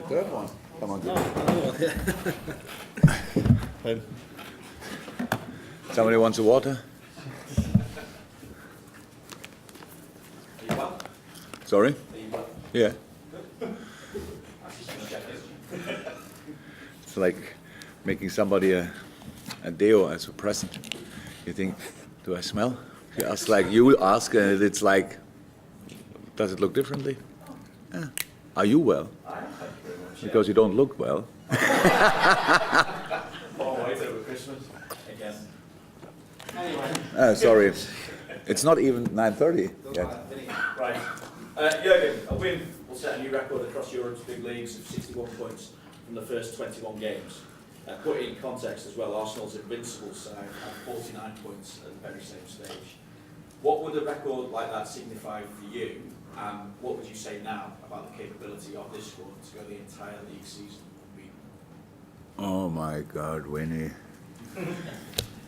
Third one. Come on, good. Somebody wants a water? Are you well? Sorry? Are you well? Yeah. That's just gonna check this. It's like making somebody a deo as a present. You think, do I smell? You ask like you ask, and it's like, does it look differently? Yeah. Are you well? I am, thank you very much. Because you don't look well. Long wait over Christmas again. Anyway. Sorry, it's not even 9:30 yet. Right. Jurgen, a win will set a new record across Europe's big leagues of 61 points from the first 21 games. Put it in context as well, Arsenal's invincible side had 49 points at the very same stage. What would a record like that signify for you, and what would you say now about the capability of this squad to go the entire league season unbeaten? Oh my God, Winnie.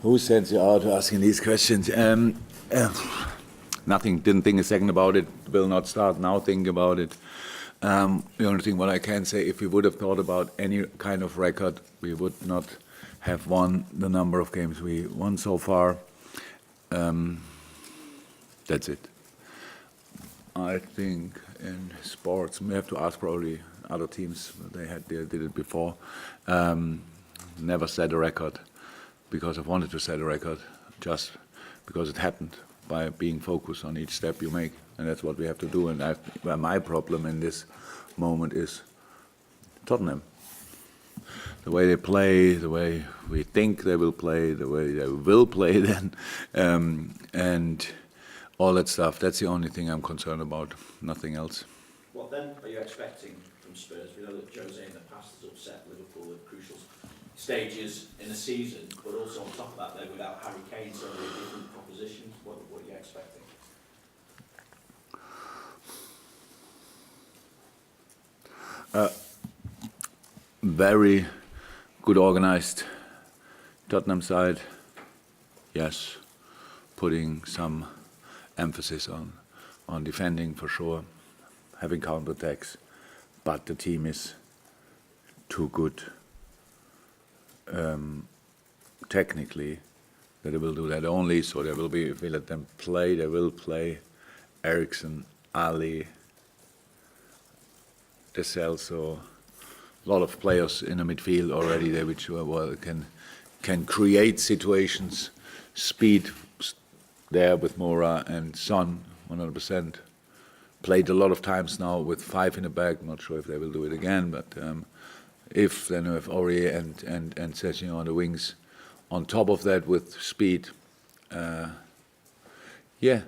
Who sends you out asking these questions? Nothing, didn't think a second about it, will not start now thinking about it. The only thing what I can say, if we would have thought about any kind of record, we would not have won the number of games we won so far. That's it. I think in sports, we have to ask probably other teams, they did it before. Never set a record because I wanted to set a record, just because it happened by being focused on each step you make. And that's what we have to do. And my problem in this moment is Tottenham. The way they play, the way we think they will play, the way they will play then, and all that stuff. That's the only thing I'm concerned about, nothing else. What then are you expecting from Spurs? We know that Jose in the past has upset Liverpool at crucial stages in the season, but also on top of that, they're without Harry Kane, so they're a different proposition. What are you expecting? Very good organized Tottenham side, yes, putting some emphasis on defending for sure, having counterattacks, but the team is too good technically that they will do that only, so there will be, if we let them play, they will play Eriksen, Ali, so a lot of players in the midfield already there which can create situations, speed there with Moura and Son 100%. Played a lot of times now with 5 in the back. Not sure if they will do it again, but if then we have Aurier and Sessegnon on the wings. On top of that with speed, yeah.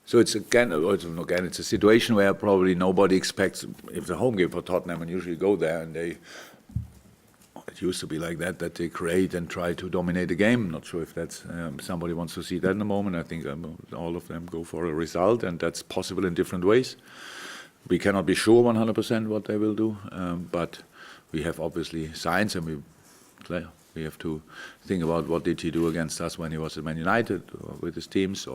So it's again, it's a situation where probably nobody expects, if it's a home game for Tottenham and usually go there and it used to be like that they create and try to dominate the game. Not sure if that's, somebody wants to see that in the moment. I think all of them go for a result, and that's possible in different ways. We cannot be sure 100% what they will do, but we have obviously signs, and we have to think about what did he do against us when he was at Man United or with his teams,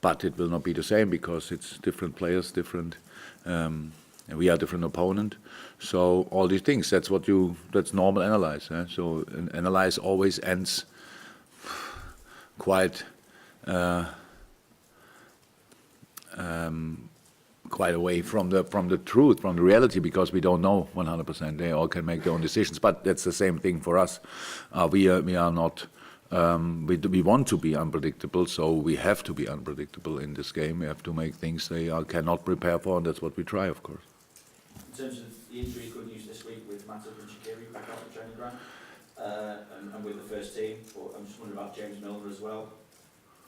but it will not be the same because it's different players, different, and we are different opponent. So all these things, that's normal analyze. So an analyze always ends quite away from the truth, from the reality, because we don't know 100%. They all can make their own decisions, but that's the same thing for us. We are not. We want to be unpredictable, so we have to be unpredictable in this game. We have to make things they cannot prepare for, and that's what we try, of course. In terms of the injury good news this week with Matip and Shaqiri back out the training ground, and with the first team, but I'm just wondering about James Milner as well.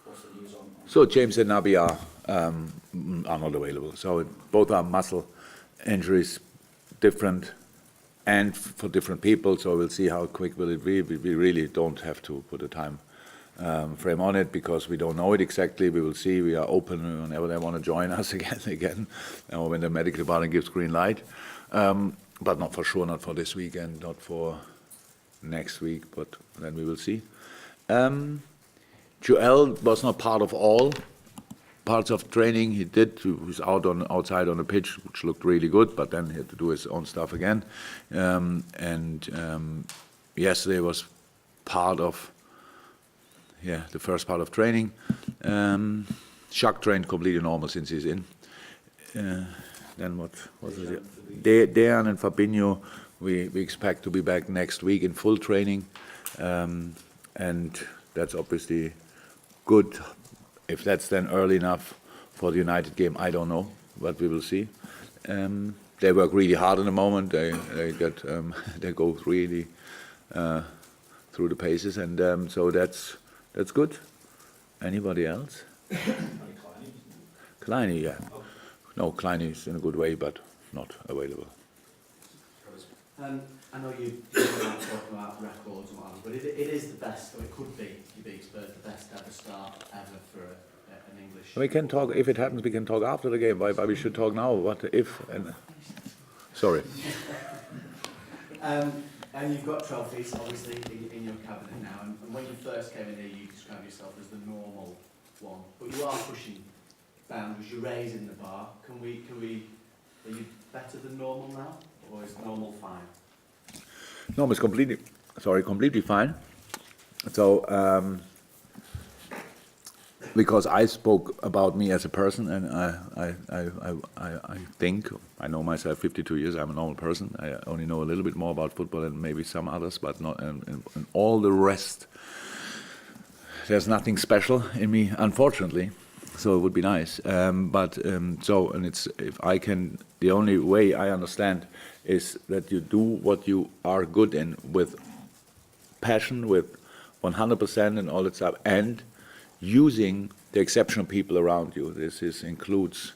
What's the news on? So James and Naby are not available. So both are muscle injuries, different. And for different people, so we'll see how quick will it be. We really don't have to put a time frame on it because we don't know it exactly. We will see. We are open whenever they want to join us again, or when the medical department gives green light. But not for sure, not for this weekend, not for next week, but then we will see. Joel was not part of all parts of training he did. He was outside on the pitch, which looked really good, but then he had to do his own stuff again. Yesterday was part of the first part of training. Jacques trained completely normal since he's in. Then what was it? Dejan and Fabinho, we expect to be back next week in full training, and that's obviously good. If that's then early enough for the United game, I don't know, but we will see. They work really hard in the moment. They go really through the paces, and so that's good. Anybody else? Kleine, yeah. No, Kleine is in a good way, but not available. I know you're not talking about records and whatever, but it is the best, or it could be, you beat Spurs, the best ever start ever for an English. We can talk, if it happens, we can talk after the game. Why we should talk now? What if? And sorry. And you've got trophies, obviously, in your cabinet now. And when you first came in here, you described yourself as the normal one. But you are pushing boundaries, you're raising the bar. Are you better than normal now? Or is normal fine? Normal is completely fine. So, because I spoke about me as a person, and I think, I know myself 52 years, I'm a normal person. I only know a little bit more about football than maybe some others, but not, and all the rest, there's nothing special in me, unfortunately. So it would be nice. The only way I understand is that you do what you are good in with passion, with 100% and all that stuff, and using the exceptional people around you. This includes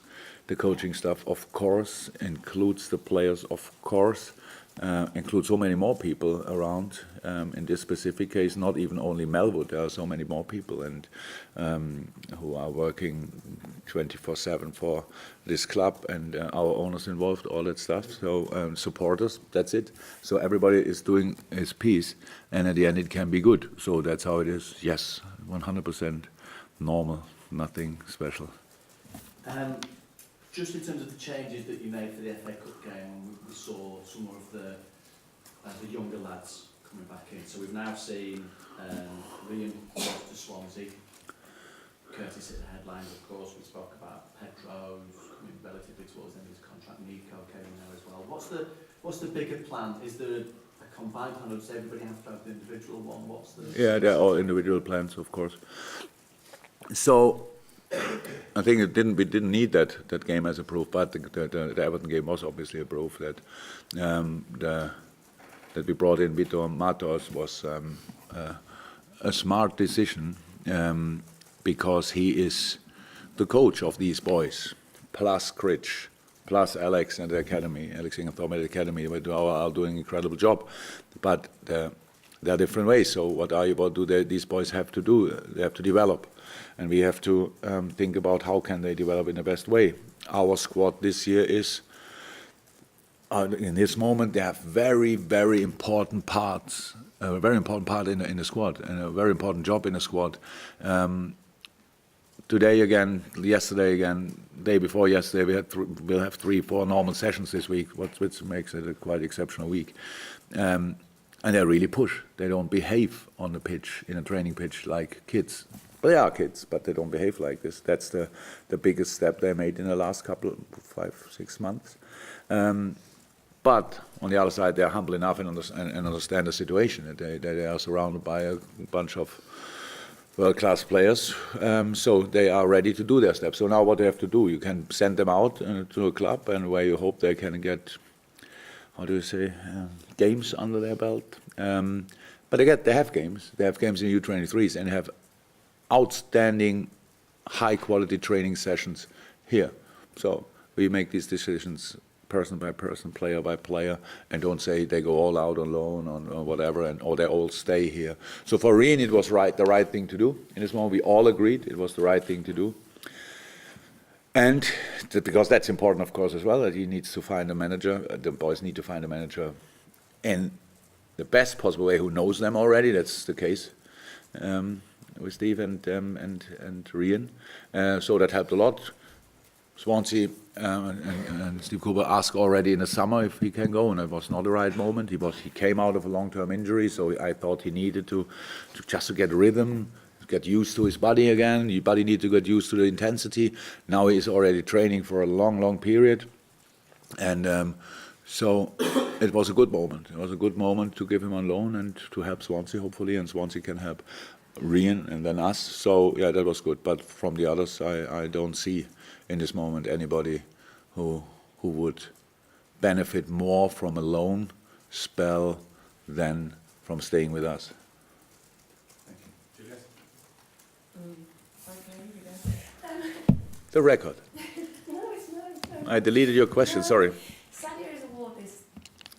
the coaching staff, of course, includes the players, of course, includes so many more people around. In this specific case, not even only Melwood, there are so many more people and who are working 24/7 for this club, and our owners involved, all that stuff. So supporters, that's it. So everybody is doing his piece, and at the end it can be good. So that's how it is. Yes, 100% normal, nothing special. Just in terms of the changes that you made for the FA Cup game, we saw some more of the younger lads coming back in. So we've now seen Liam to Swansea, Curtis at the headlines, of course. We spoke about Pedro coming relatively towards the end of his contract. Nico came in there as well. What's the bigger plan? Is there a combined plan, or does everybody have to have the individual one? Yeah, they're all individual plans, of course. So I think we didn't need that game as a proof, but the Everton game was obviously a proof that that we brought in Vitor Matos was a smart decision, because he is the coach of these boys, plus Critch, plus Alex and the academy, Alex Ingham at the academy, are doing an incredible job. But there are different ways. So what do these boys have to do? They have to develop. And we have to think about how can they develop in the best way. Our squad this year is, in this moment, they have very, very important parts, a very important part in the squad, and a very important job in the squad. Today again, yesterday again, day before yesterday, we'll have 3-4 normal sessions this week, which makes it a quite exceptional week. And they really push. They don't behave on the pitch, in a training pitch, like kids. Well, they are kids, but they don't behave like this. That's the biggest step they made in the last 5-6 months. But on the other side, they're humble enough and understand the situation. They are surrounded by a bunch of world-class players, so they are ready to do their steps. So now what they have to do, you can send them out to a club, and where you hope they can get, games under their belt. But they have games. They have games in U23s, and they have outstanding, high-quality training sessions here. So we make these decisions person by person, player by player, and don't say they go all out on loan or whatever, or they all stay here. So for Rien, it was the right thing to do. In this moment, we all agreed it was the right thing to do. And because that's important, of course, as well, that he needs to find a manager, the boys need to find a manager in the best possible way who knows them already, that's the case. Steve and Rian. So that helped a lot. Swansea and Steve Cooper asked already in the summer if he can go, and it was not the right moment. He came out of a long-term injury, so I thought he needed to get rhythm, get used to his body again. His body needs to get used to the intensity. Now he's already training for a long period, and so it was a good moment. It was a good moment to give him on loan and to help Swansea, hopefully, and Swansea can help Rian and then us. So yeah, that was good. But from the others, I don't see in this moment anybody who would benefit more from a loan spell than from staying with us. Thank you. Juliet? Okay, The record. no, it's no. I deleted your question, sorry. Sadio's award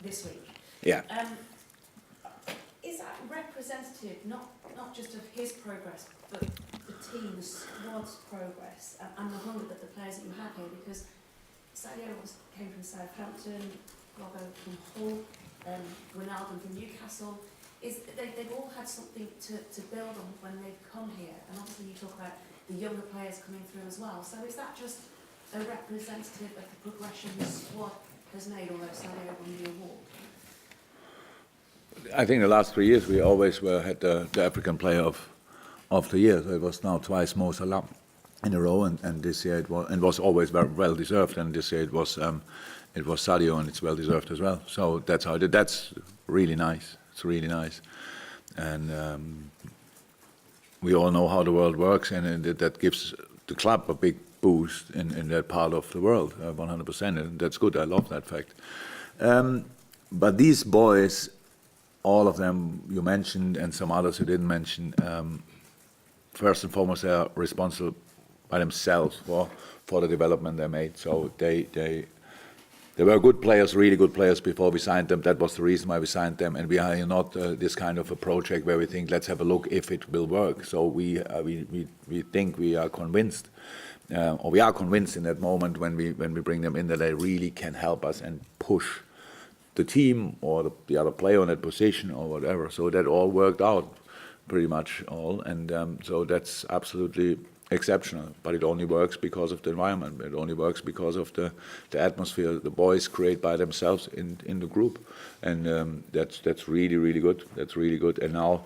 this week. Yeah. Is that representative not just of his progress, but the team's squad's progress and the hunger that the players that you have here? Because Sadio came from Southampton, Robbo from Hull, Wijnaldum from Newcastle. They've all had something to build on when they've come here, and obviously you talk about the younger players coming through as well. So is that just a representative of the progression the squad has made, although Sadio won the award? I think the last 3 years we always had the African Player of the Year. So it was now twice Mo Salah in a row, and this year it was always very well deserved. And this year it was Sadio, and it's well deserved as well. So that's how that's really nice. It's really nice, and we all know how the world works, and that gives the club a big boost in that part of the world, 100%. And that's good. I love that fact. But these boys, all of them you mentioned, and some others you didn't mention, first and foremost, they are responsible by themselves for the development they made. So they were good players, really good players before we signed them. That was the reason why we signed them. And we are not this kind of a project where we think, let's have a look if it will work. So we think, we are convinced, or we are convinced in that moment when we bring them in, that they really can help us and push the team or the other player on that position or whatever. So that all worked out, pretty much all. And so that's absolutely exceptional, but it only works because of the environment. It only works because of the atmosphere the boys create by themselves in the group, and that's really good. That's really good. And now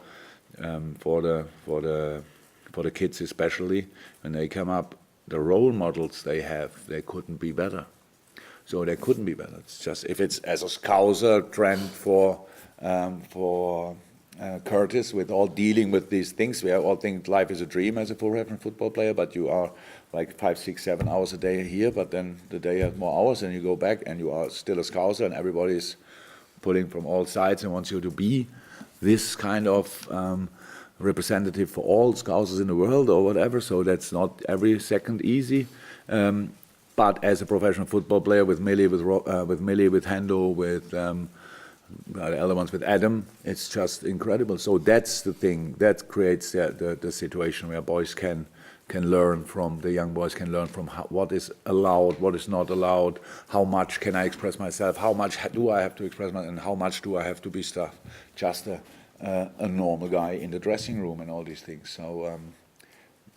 for the kids especially, when they come up, the role models they have, they couldn't be better. So they couldn't be better. It's just, if it's as a Scouser trend for Curtis, with all dealing with these things. We all think life is a dream as a professional football player, but you are like 5, 6, 7 hours a day here, but then the day has more hours and you go back and you are still a Scouser, and everybody is pulling from all sides and wants you to be this kind of representative for all Scousers in the world or whatever. So that's not every second easy. But as a professional football player, with Millie, with Hendo, with the other ones, with Adam, it's just incredible. So that's the thing that creates the situation where boys can learn from, the young boys can learn from what is allowed, what is not allowed, how much can I express myself, how much do I have to express myself, and how much do I have to be just a normal guy in the dressing room and all these things. So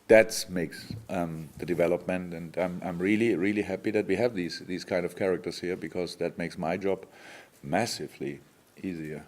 that makes the development, and I'm really happy that we have these kind of characters here, because that makes my job massively easier.